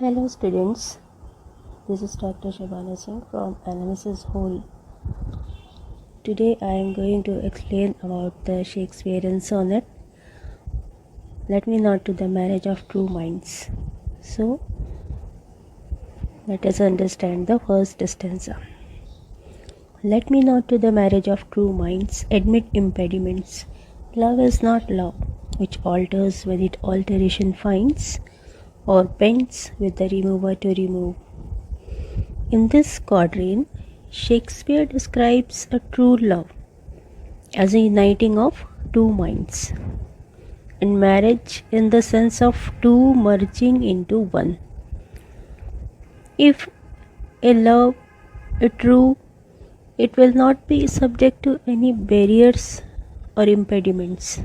Hello students, this is Dr. Shabana Singh from Analysis Whole. Today I am going to explain about the Shakespearean sonnet, Let Me Not to the Marriage of True Minds. So, let us understand the first stanza. Let me not to the marriage of true minds admit impediments. Love is not love, which alters when it alteration finds, or bends with the remover to remove. In this quatrain, Shakespeare describes a true love as a uniting of two minds, and marriage in the sense of two merging into one. If a love is true, it will not be subject to any barriers or impediments.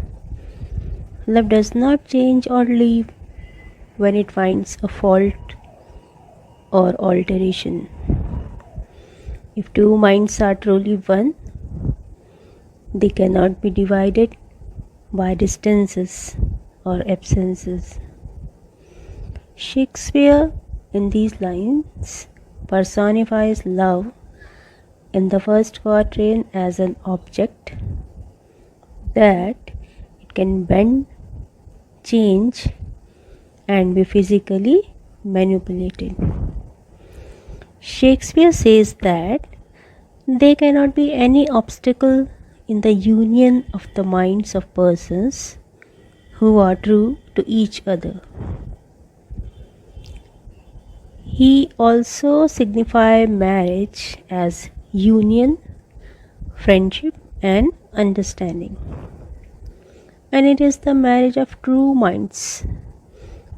Love does not change or leave when it finds a fault or alteration. If two minds are truly one, they cannot be divided by distances or absences. Shakespeare, in these lines, personifies love in the first quatrain as an object that it can bend, change, and be physically manipulated. Shakespeare says that there cannot be any obstacle in the union of the minds of persons who are true to each other. He also signifies marriage as union, friendship, and understanding. And it is the marriage of true minds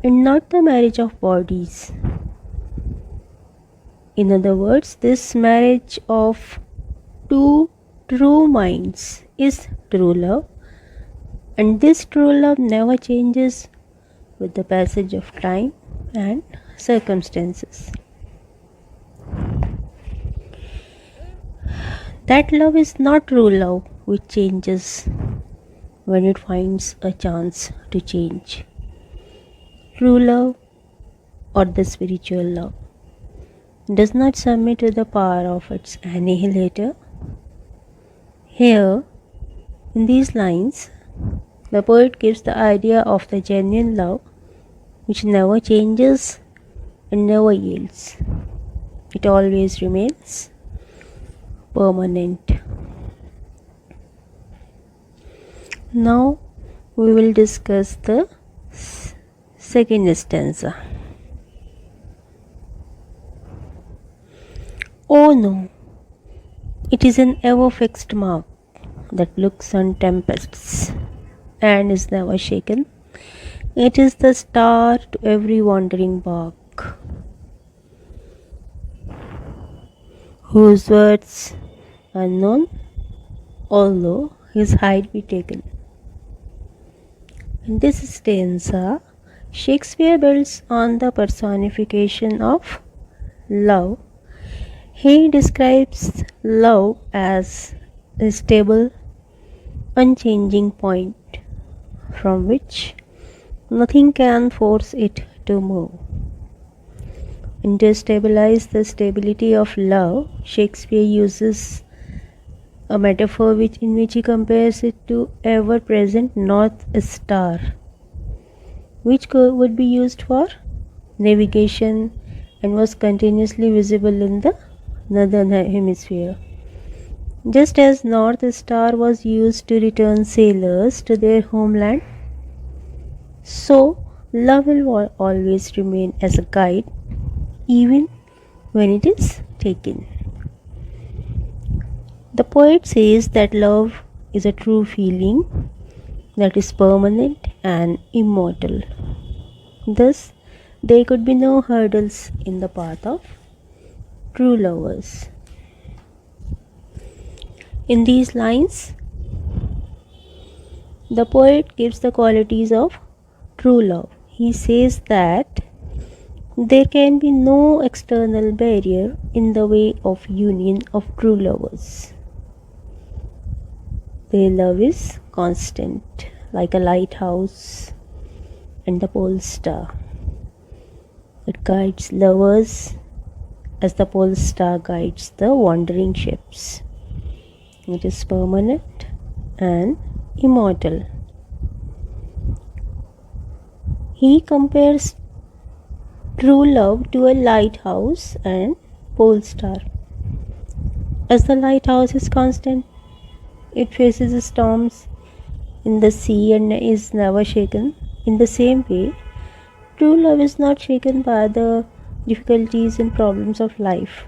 and not the marriage of bodies. In other words, this marriage of two true minds is true love, and this true love never changes with the passage of time and circumstances. That love is not true love which changes when it finds a chance to change. True love, or the spiritual love, does not submit to the power of its annihilator. Here, in these lines, the poet gives the idea of the genuine love which never changes and never yields. It always remains permanent. Now we will discuss the second stanza. Oh no, it is an ever-fixed mark that looks on tempests and is never shaken. It is the star to every wandering bark, whose words are known, although his height be taken. In this stanza, Shakespeare builds on the personification of love. He describes love as a stable, unchanging point from which nothing can force it to move. And to stabilize the stability of love, Shakespeare uses a metaphor in which he compares it to ever-present North Star, which would be used for navigation and was continuously visible in the northern hemisphere. Just as North Star was used to return sailors to their homeland, so love will always remain as a guide even when it is taken. The poet says that love is a true feeling that is permanent and immortal. Thus, there could be no hurdles in the path of true lovers. In these lines, the poet gives the qualities of true love. He says that there can be no external barrier in the way of union of true lovers. Their love is constant, like a lighthouse and the pole star. It guides lovers as the pole star guides the wandering ships. It is permanent and immortal. He compares true love to a lighthouse and pole star. As the lighthouse is constant, it faces storms in the sea and is never shaken. In the same way, true love is not shaken by the difficulties and problems of life.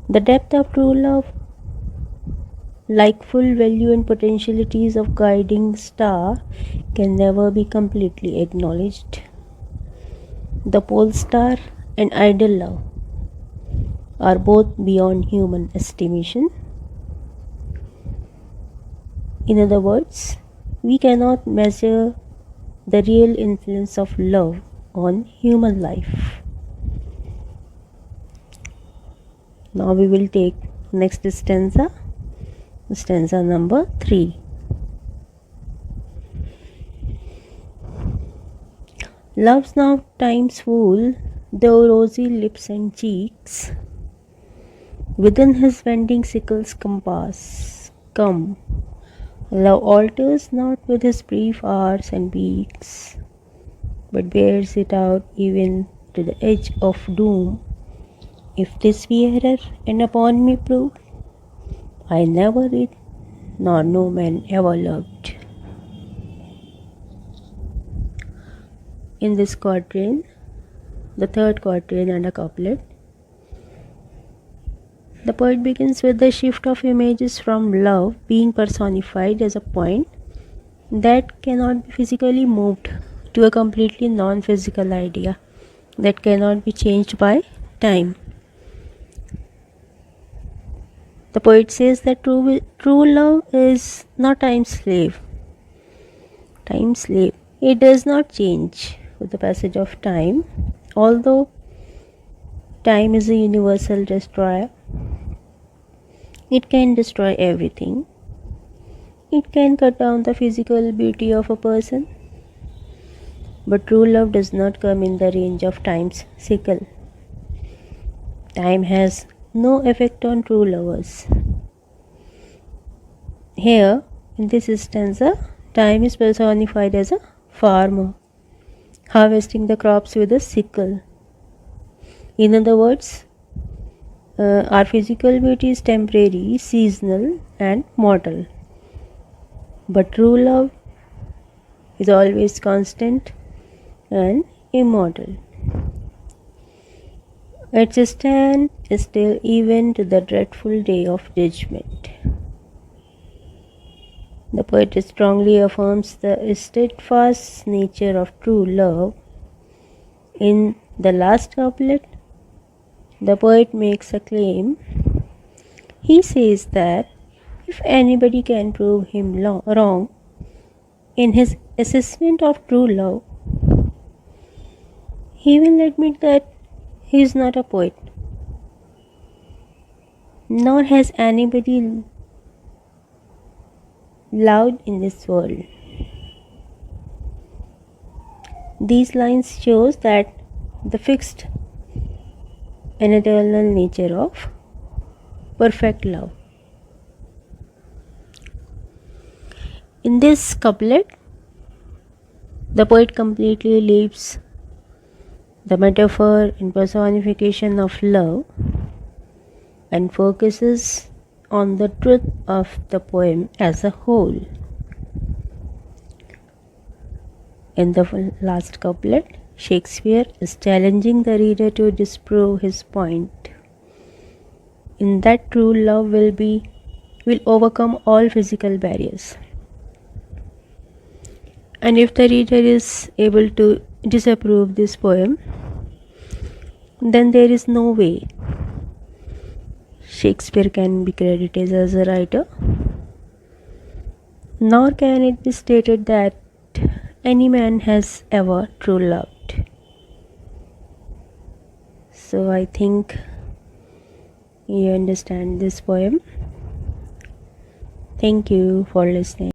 The depth of true love, like full value and potentialities of guiding star, can never be completely acknowledged. The pole star and ideal love are both beyond human estimation. In other words, we cannot measure the real influence of love on human life. Now we will take next stanza number 3. Love's now time's fool, though rosy lips and cheeks, within his bending sickle's compass, come. Love alters not with his brief hours and weeks, but bears it out even to the edge of doom. If this be error, and upon me prove, I never did, nor no man ever loved. In this quatrain, the third quatrain and a couplet, the poet begins with the shift of images from love being personified as a point that cannot be physically moved to a completely non-physical idea that cannot be changed by time. The poet says that true love is not time's slave. Time's slave. It does not change with the passage of time, although time is a universal destroyer. It can destroy everything. It can cut down the physical beauty of a person. But true love does not come in the range of time's sickle. Time has no effect on true lovers. Here, in this stanza, time is personified as a farmer harvesting the crops with a sickle. In other words, our physical beauty is temporary, seasonal, and mortal. But true love is always constant and immortal. Its stand is still even to the dreadful day of judgment. The poet strongly affirms the steadfast nature of true love. In the last couplet, the poet makes a claim. He says that if anybody can prove him wrong in his assessment of true love, he will admit that he is not a poet, nor has anybody loved in this world. These lines shows that the fixed and eternal nature of perfect love. In this couplet, the poet completely leaves the metaphor and personification of love and focuses on the truth of the poem as a whole. In the last couplet, Shakespeare is challenging the reader to disprove his point in that true love will overcome all physical barriers. And if the reader is able to disapprove this poem, then there is no way Shakespeare can be credited as a writer, nor can it be stated that any man has ever true loved. So I think you understand this poem. Thank you for listening.